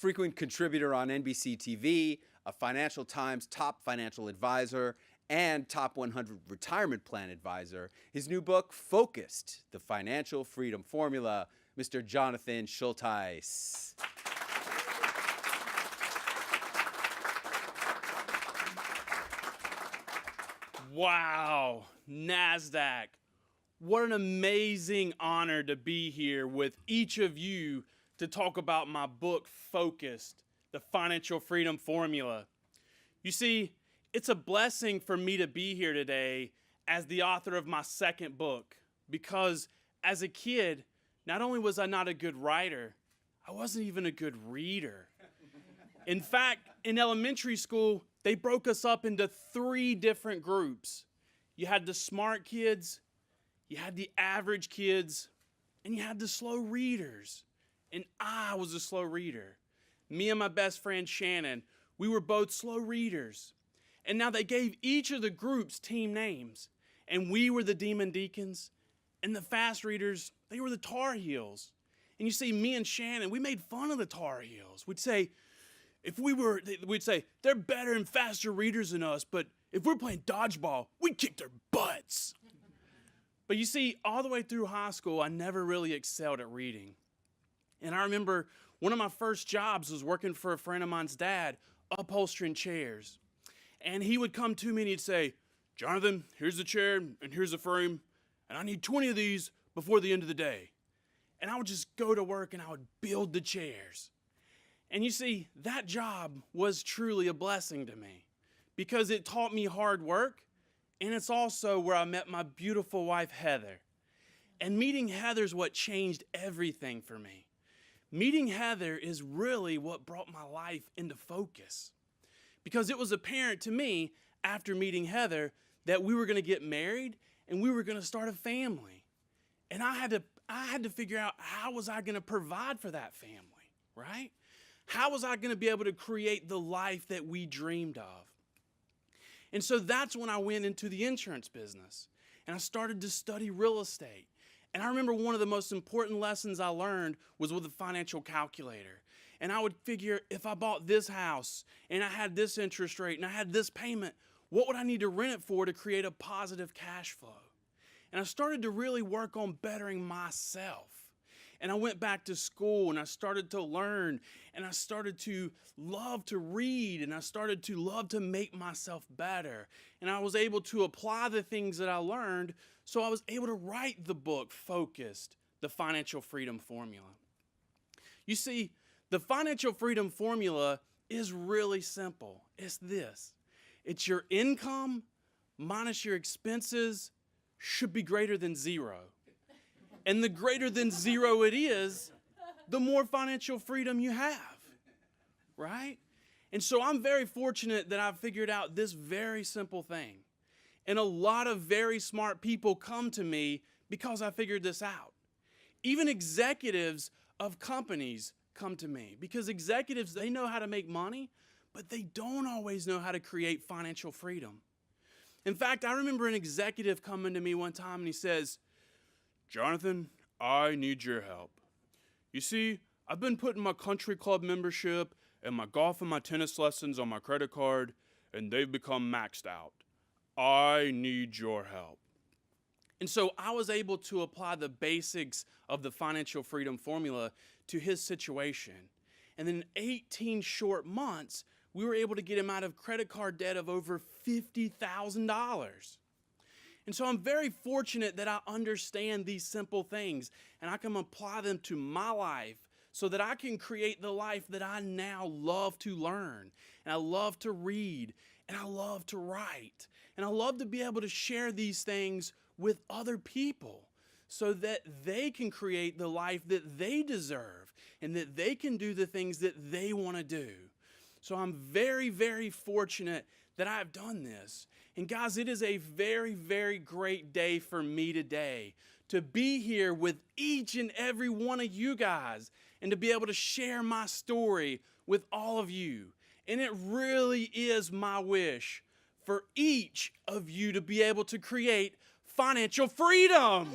frequent contributor on NBC TV, a Financial Times top financial advisor, and top 100 retirement plan advisor. His new book, Focused, The Financial Freedom Formula, Mr. Jonathon Schultheiss. Wow, NASDAQ. What an amazing honor to be here with each of you to talk about my book, Focused, The Financial Freedom Formula. You see, it's a blessing for me to be here today as the author of my second book, because as a kid, not only was I not a good writer, I wasn't even a good reader. In fact, in elementary school, they broke us up into 3 different groups. You had the smart kids, you had the average kids, and you had the slow readers. And I was a slow reader. Me and my best friend Shannon, we were both slow readers. And now they gave each of the groups team names. And we were the Demon Deacons, and the fast readers, they were the Tar Heels. And you see, me and Shannon, we made fun of the Tar Heels. We'd say, they're better and faster readers than us, but if we're playing dodgeball, we'd kick their butts. But you see, all the way through high school, I never really excelled at reading. And I remember one of my first jobs was working for a friend of mine's dad, upholstering chairs. And he would come to me and he'd say, "Jonathan, here's the chair and here's the frame, and I need 20 of these before the end of the day." And I would just go to work and I would build the chairs. And you see, that job was truly a blessing to me because it taught me hard work, and it's also where I met my beautiful wife, Heather. And meeting Heather is what changed everything for me. Meeting Heather is really what brought my life into focus, because it was apparent to me after meeting Heather that we were going to get married and we were going to start a family. And I had to figure out, how was I going to provide for that family, right? How was I going to be able to create the life that we dreamed of? And so that's when I went into the insurance business and I started to study real estate. And I remember one of the most important lessons I learned was with a financial calculator. And I would figure, if I bought this house and I had this interest rate and I had this payment, what would I need to rent it for to create a positive cash flow? And I started to really work on bettering myself. And I went back to school and I started to learn, and I started to love to read, and I started to love to make myself better. And I was able to apply the things that I learned, so I was able to write the book, Focused, The Financial Freedom Formula. You see, the Financial Freedom Formula is really simple. It's this. It's your income minus your expenses should be greater than 0. And the greater than 0 it is, the more financial freedom you have, right? And so I'm very fortunate that I've figured out this very simple thing. And a lot of very smart people come to me because I figured this out. Even executives of companies come to me because executives, they know how to make money, but they don't always know how to create financial freedom. In fact, I remember an executive coming to me one time and he says, "Jonathan, I need your help. You see, I've been putting my country club membership and my golf and my tennis lessons on my credit card, and they've become maxed out. I need your help." And so I was able to apply the basics of the financial freedom formula to his situation. And in 18 short months, we were able to get him out of credit card debt of over $50,000. And so I'm very fortunate that I understand these simple things and I can apply them to my life so that I can create the life that I now love to learn, and I love to read, and I love to write. And I love to be able to share these things with other people so that they can create the life that they deserve and that they can do the things that they want to do. So I'm very, very fortunate that I've done this. And guys, it is a very, very great day for me today to be here with each and every one of you guys and to be able to share my story with all of you. And it really is my wish for each of you to be able to create financial freedom.